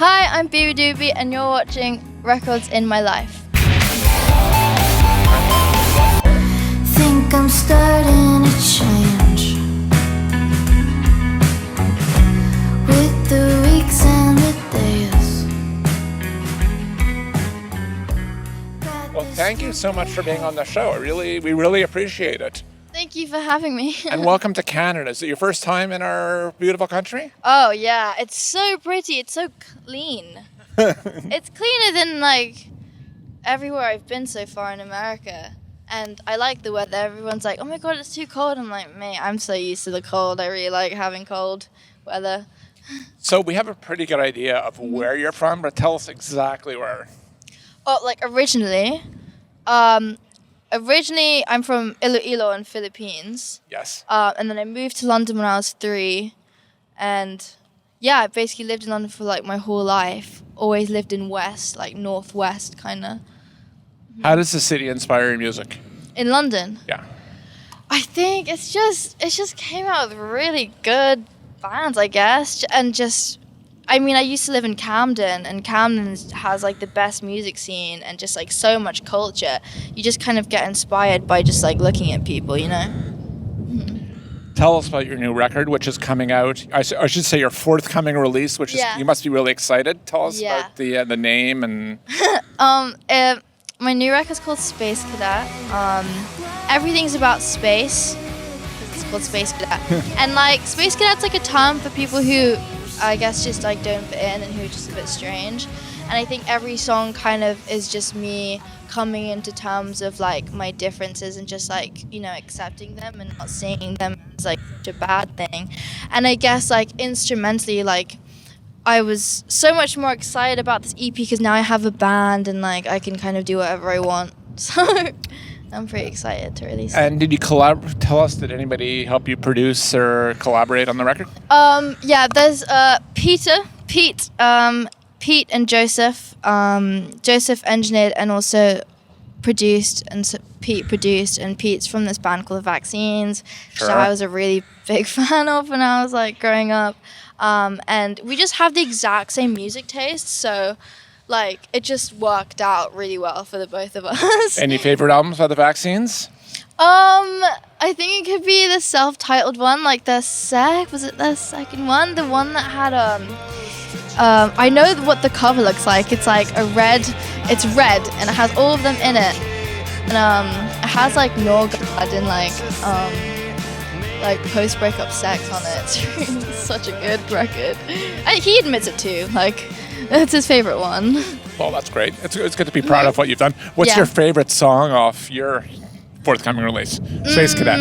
Hi, I'm Beabadoobee and you're watching Records in My Life. Think I'm starting to change with the weeks and the days. Well, thank you so much for being on the show. We really appreciate it. Thank you for having me. And welcome to Canada. Is it your first time in our beautiful country? Oh yeah, it's so pretty. It's so clean. It's cleaner than like everywhere I've been so far in America. And I like the weather. Everyone's like, oh my god, it's too cold. I'm like, mate, I'm so used to the cold. I really like having cold weather. So we have a pretty good idea of where you're from, but tell us exactly where. Oh, like originally, I'm from Iloilo in Philippines. Yes. And then I moved to London when I was 3. And yeah, I basically lived in London for like my whole life. Always lived in West, like Northwest kind of. How does the city inspire your music? In London? Yeah. I think it just came out with really good bands, I guess. And just, I mean, I used to live in Camden, and Camden has like the best music scene and just like so much culture. You just kind of get inspired by just like looking at people, you know? Tell us about your new record, which is coming out. I should say your forthcoming release, which is you must be really excited. Tell us about the name and. My new record's called Space Cadet. Everything's about space. It's called Space Cadet, and like Space Cadet's like a term for people who, I guess, just like don't fit in and who are just a bit strange. And I think every song kind of is just me coming into terms of like my differences and just like, you know, accepting them and not seeing them as like such a bad thing. And I guess like instrumentally, like I was so much more excited about this EP because now I have a band and like I can kind of do whatever I want. So I'm pretty excited to release it. And did you tell us, did anybody help you produce or collaborate on the record? Yeah, there's Pete and Joseph. Joseph engineered and also produced, and so Pete produced, and Pete's from this band called The Vaccines, which I was a really big fan of when I was like growing up. And we just have the exact same music taste, so like it just worked out really well for the both of us. Any favorite albums by The Vaccines? I think it could be the self-titled one, like was it the second one? The one that had I know what the cover looks like. It's like it's red and it has all of them in it. And it has like Norgard and like post-breakup sex on it. It's such a good record. He admits it too. Like, it's his favorite one. Well, that's great. It's good to be proud of what you've done. What's your favorite song off your forthcoming release, Space Cadet?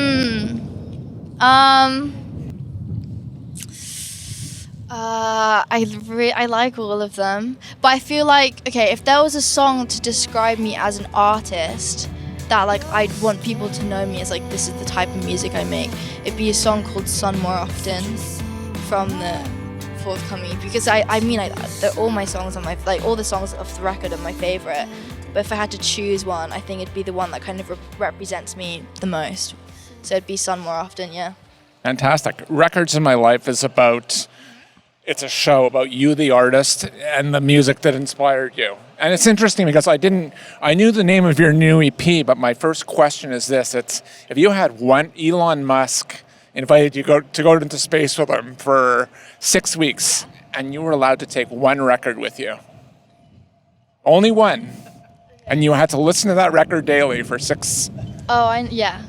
I like all of them, but I feel like, okay, if there was a song to describe me as an artist that like I'd want people to know me as like this is the type of music I make, it'd be a song called Sun More Often from the forthcoming, because all my songs are all the songs off the record are my favorite, but if I had to choose one, I think it'd be the one that kind of represents me the most, so it'd be Sun More Often. Yeah. Fantastic. Records in My Life is it's a show about you, the artist, and the music that inspired you. And it's interesting because I knew the name of your new EP, but my first question is this. It's, if you had Elon Musk invited you to go into space with him for 6 weeks, and you were allowed to take one record with you, only one, and you had to listen to that record daily for 6. Yeah.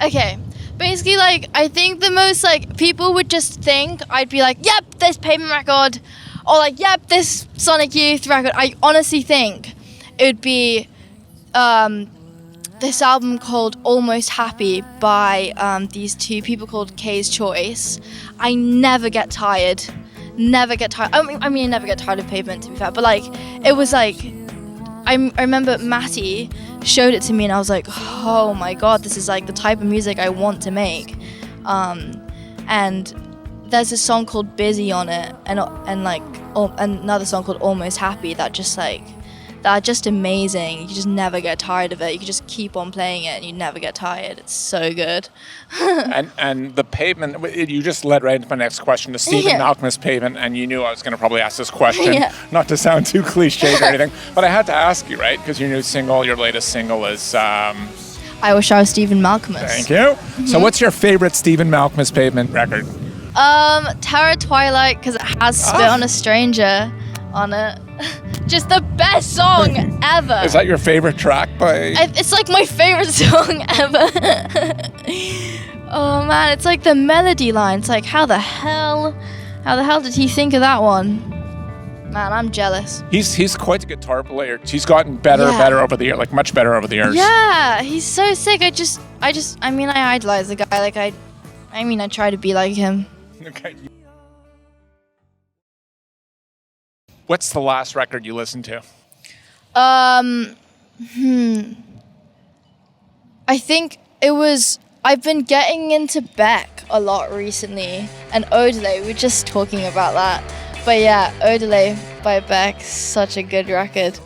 Okay. Basically, like, I think the most, like, people would just think I'd be like, yep, this Pavement record, or like, yep, this Sonic Youth record. I honestly think it would be this album called Almost Happy by these two people called K's Choice. I never get tired. Never get tired. I mean, I never get tired of Pavement, to be fair, but, like, it was, like, I remember Matty showed it to me and I was like, oh my god, this is like the type of music I want to make. And there's a song called Busy on it, and like another song called Almost Happy that just like that are just amazing. You just never get tired of it. You can just keep on playing it and you never get tired. It's so good. and the Pavement, you just led right into my next question, the Stephen Malkmus Pavement, and you knew I was going to probably ask this question, not to sound too cliched or anything, but I had to ask you, right? Because your latest single is... I Wish I Was Stephen Malkmus. Thank you. So what's your favorite Stephen Malkmus Pavement record? Terror Twilight, because it has Spit on a Stranger on it. Just the best song ever. Is that your favorite track by... It's like my favorite song ever. Oh man, it's like the melody line. It's like, how the hell did he think of that one? Man, I'm jealous. He's quite a guitar player. He's gotten better over the years, like much better over the years. Yeah, he's so sick. I idolize the guy. Like I try to be like him. Okay. What's the last record you listened to? I think it was... I've been getting into Beck a lot recently, and Odelay. We were just talking about that. But yeah, Odelay by Beck, such a good record.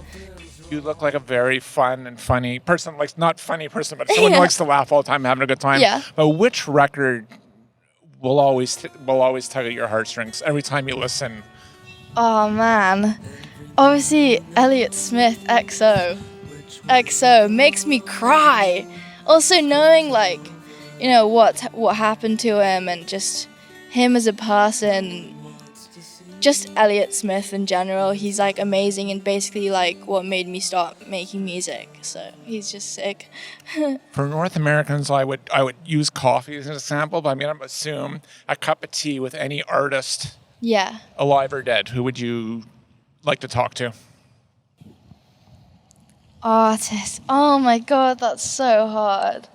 You look like a very fun and funny person. Like, not funny person, but someone who likes to laugh all the time, having a good time. Yeah. But which record will always tug at your heartstrings every time you listen? Oh man, obviously Elliott Smith, XO makes me cry. Also knowing like, you know, what happened to him and just him as a person, just Elliott Smith in general. He's like amazing and basically like what made me start making music. So he's just sick. For North Americans, I would use coffee as an example, but I'm gonna assume a cup of tea with any artist. Yeah. Alive or dead, who would you like to talk to? Artist. Oh my god, that's so hard.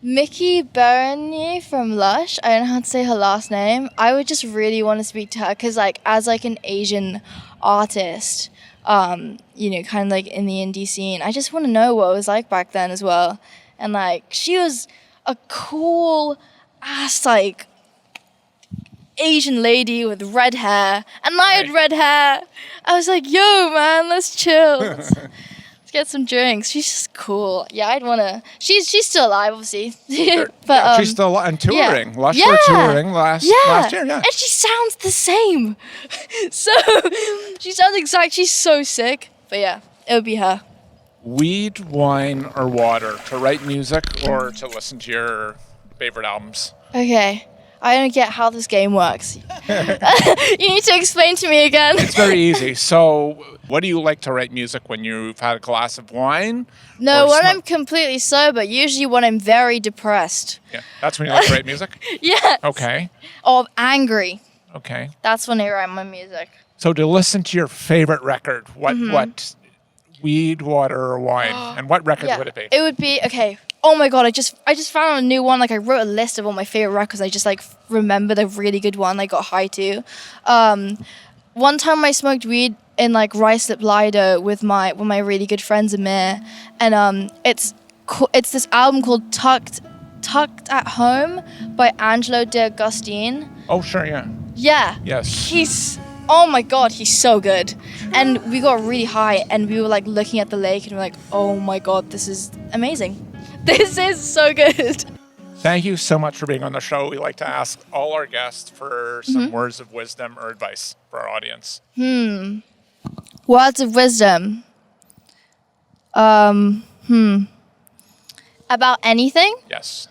Mickey Bernier from Lush. I don't know how to say her last name. I would just really want to speak to her because, like, as like an Asian artist, you know, kind of like in the indie scene, I just want to know what it was like back then as well. And like, she was a cool ass like Asian lady with red hair, and I had red hair. I was like, yo man, let's chill. Let's get some drinks. She's just cool. Yeah, I'd wanna. She's still alive, obviously. But she's still alive and touring. Yeah. Lush were touring last year. Yeah, and she sounds the same. So she sounds exact. She's so sick. But yeah, it would be her. Weed, wine, or water to write music or to listen to your favorite albums? Okay. I don't get how this game works. You need to explain to me again. It's very easy. So, what do you like to write music when you've had a glass of wine? No, when I'm completely sober, usually when I'm very depressed. Yeah, that's when you like to write music? Yes. Okay. Or angry. Okay. That's when I write my music. So, to listen to your favorite record, what weed, water, or wine? And what record would it be? It would be, okay. Oh my god, I just found a new one. Like I wrote a list of all my favorite records. I just like remembered a really good one I got high to. One time I smoked weed in like Rice Lip Lido with my really good friends Amir, and it's this album called Tucked at Home by Angelo D'Agostine. Oh sure, yeah. Yeah. Yes. Oh my god, he's so good. And we got really high and we were like looking at the lake and we're like, oh my god, this is amazing. This is so good. Thank you so much for being on the show. We like to ask all our guests for some words of wisdom or advice for our audience. Words of wisdom. About anything? Yes.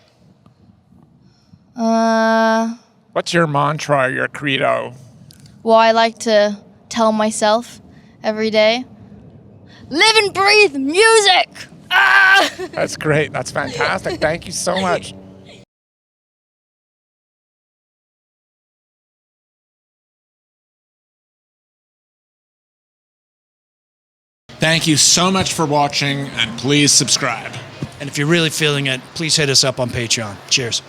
What's your mantra or your credo? Well, I like to tell myself every day, live and breathe music! Ah! That's great. That's fantastic. Thank you so much. Thank you so much for watching, and please subscribe. And if you're really feeling it, please hit us up on Patreon. Cheers.